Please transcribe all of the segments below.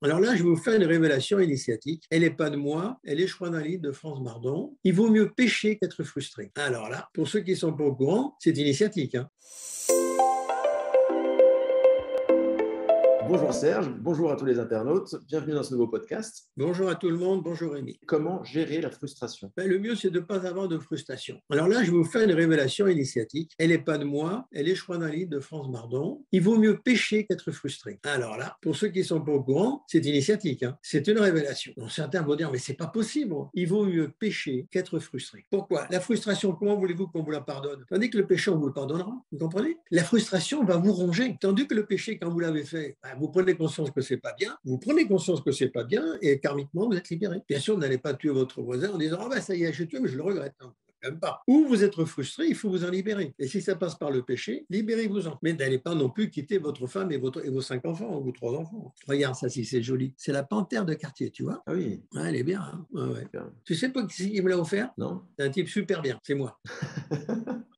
Alors là, je vais vous faire une révélation initiatique. Elle n'est pas de moi, elle est, je crois, d'un livre de France Mardon. Il vaut mieux pécher qu'être frustré. Alors là, pour ceux qui ne sont pas au courant, c'est initiatique, hein. Bonjour Serge, bonjour à tous les internautes, bienvenue dans ce nouveau podcast. Bonjour à tout le monde, bonjour Rémi. Comment gérer la frustration? Le mieux, c'est de ne pas avoir de frustration. Alors là, je vais vous faire une révélation initiatique. Elle n'est pas de moi, elle est, je crois, d'un livre de France Mardon. Il vaut mieux pécher qu'être frustré. Alors là, pour ceux qui ne sont pas au courant, c'est initiatique, hein. C'est une révélation. Donc certains vont dire, mais c'est pas possible. Il vaut mieux pécher qu'être frustré. Pourquoi? La frustration, comment voulez-vous qu'on vous la pardonne? Tandis que le péché, on vous le pardonnera. Vous comprenez? La frustration va vous ronger. Tandis que le péché, quand vous l'avez fait, vous prenez conscience que c'est pas bien, vous prenez conscience que c'est pas bien et karmiquement, vous êtes libéré. Bien sûr, vous n'allez pas tuer votre voisin en disant, ça y est, j'ai tué, mais je le regrette. Non, même pas. Ou vous êtes frustré, il faut vous en libérer. Et si ça passe par le péché, libérez-vous-en. Mais n'allez pas non plus quitter votre femme et vos 5 enfants, ou vos 3 enfants. Regarde ça, si c'est joli. C'est la panthère de quartier, tu vois? Ah oui. Ouais, elle est bien, hein? Ouais. Bien. Tu sais pas qui me l'a offert? Non. C'est un type super bien, c'est moi.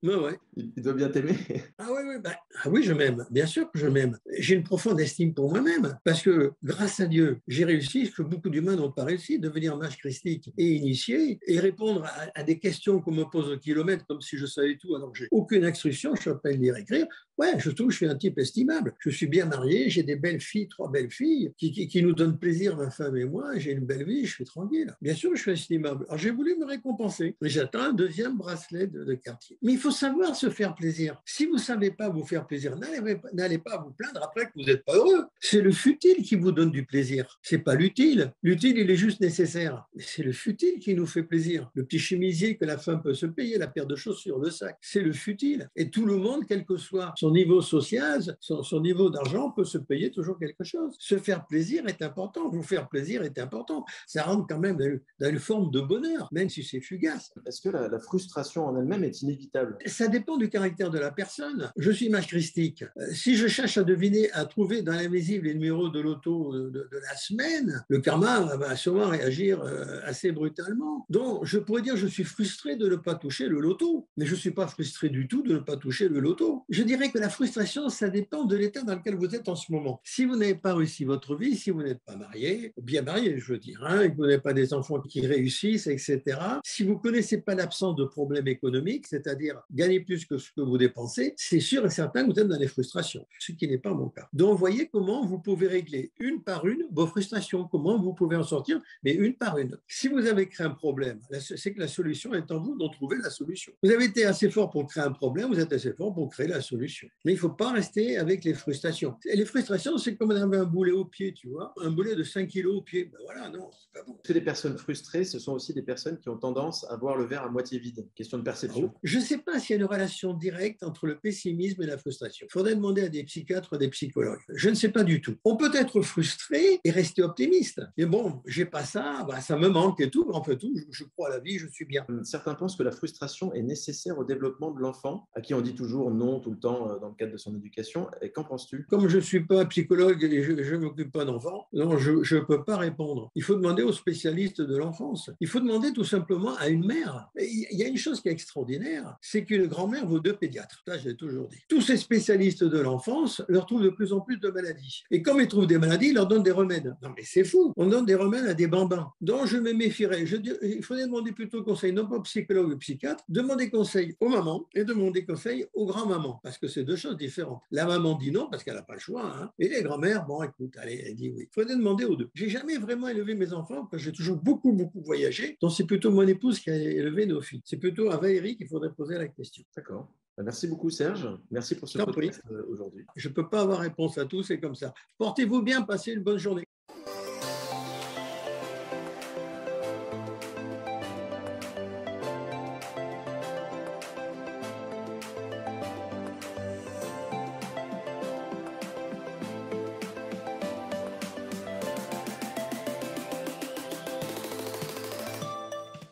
Ouais. Il doit bien t'aimer. Oui, je m'aime. Bien sûr que je m'aime. J'ai une profonde estime pour moi-même parce que grâce à Dieu, j'ai réussi ce que beaucoup d'humains n'ont pas réussi, devenir mage christique et initié et répondre à des questions qu'on me pose au kilomètre comme si je savais tout alors que j'ai aucune instruction, je sais pas lire et écrire. Ouais, je trouve que je suis un type estimable. Je suis bien marié, j'ai des belles filles, 3 belles filles qui nous donnent plaisir, ma femme et moi. J'ai une belle vie, je suis tranquille. Bien sûr, je suis estimable. Alors j'ai voulu me récompenser. J'attends un deuxième bracelet de quartier. Mais il faut savoir se faire plaisir. Si vous ne savez pas vous faire plaisir, n'allez pas vous plaindre après que vous n'êtes pas heureux. C'est le futile qui vous donne du plaisir. C'est pas l'utile. L'utile, il est juste nécessaire. Mais c'est le futile qui nous fait plaisir. Le petit chemisier que la femme peut se payer, la paire de chaussures, le sac, c'est le futile. Et tout le monde, quel que soit son niveau social, son niveau d'argent, peut se payer toujours quelque chose. Se faire plaisir est important. Vous faire plaisir est important. Ça rentre quand même dans une forme de bonheur, même si c'est fugace. Est-ce que la frustration en elle-même est inévitable? Ça dépend du caractère de la personne. Je suis mage christique. Si je cherche à deviner, à trouver dans l'invisible les numéros de l'auto de la semaine, le karma va sûrement réagir assez brutalement. Donc, je pourrais dire je suis frustré de ne pas toucher le loto, mais je ne suis pas frustré du tout de ne pas toucher le loto. Je dirais que la frustration, ça dépend de l'état dans lequel vous êtes en ce moment. Si vous n'avez pas réussi votre vie, si vous n'êtes pas marié, bien marié, je veux dire, et que vous n'avez pas des enfants qui réussissent, etc., si vous ne connaissez pas l'absence de problèmes économiques, c'est-à-dire gagner plus que ce que vous dépensez, c'est sûr et certain que vous êtes dans les frustrations, ce qui n'est pas mon cas. Donc, voyez comment vous pouvez régler une par une vos frustrations, comment vous pouvez en sortir, mais une par une. Si vous avez créé un problème, c'est que la solution est en vous d'en trouver la solution. Vous avez été assez fort pour créer un problème, vous êtes assez fort pour créer la solution. Mais il ne faut pas rester avec les frustrations. Et les frustrations, c'est comme on avait un boulet au pied, tu vois, un boulet de 5 kilos au pied. Ben voilà, non, c'est pas bon. Est-ce que les personnes frustrées, ce sont aussi des personnes qui ont tendance à voir le verre à moitié vide? Question de perception. Je ne sais pas s'il y a une relation directe entre le pessimisme et la frustration. Il faudrait demander à des psychiatres ou à des psychologues. Je ne sais pas du tout. On peut être frustré et rester optimiste. Mais bon, j'ai pas ça, ça me manque et tout. En fait, tout, je crois à la vie, je suis bien. Certains pensent que la frustration est nécessaire au développement de l'enfant, à qui on dit toujours non tout le temps dans le cadre de son éducation. Et qu'en penses-tu? Comme je ne suis pas psychologue et je ne m'occupe pas d'enfants, non, je ne peux pas répondre. Il faut demander aux spécialistes de l'enfance. Il faut demander tout simplement à une mère. Il y a une chose qui est extraordinaire, c'est qu'une grand-mère vaut 2 pédiatres. Ça, je l'ai toujours dit. Tous ces spécialistes de l'enfance leur trouvent de plus en plus de maladies. Et comme ils trouvent des maladies, ils leur donnent des remèdes. Non, mais c'est fou. On donne des remèdes à des bambins. Donc, je me méfierais. Il faudrait demander plutôt conseil, non pas aux psychologues ou aux psychiatres, demander conseil aux mamans et demander conseil aux grands-mamans, parce que c'est 2 choses différentes. La maman dit non parce qu'elle n'a pas le choix, hein. Et les grand-mères, bon, écoute, allez, elle dit oui. Il faudrait demander aux 2. J'ai jamais vraiment élevé mes enfants, parce que j'ai toujours beaucoup voyagé. Donc, c'est plutôt mon épouse qui a élevé nos filles. C'est plutôt à Valérie qu'il faudrait poser la question. D'accord. Merci beaucoup Serge. Merci pour ce podcast aujourd'hui. Je ne peux pas avoir réponse à tout, c'est comme ça. Portez-vous bien, passez une bonne journée.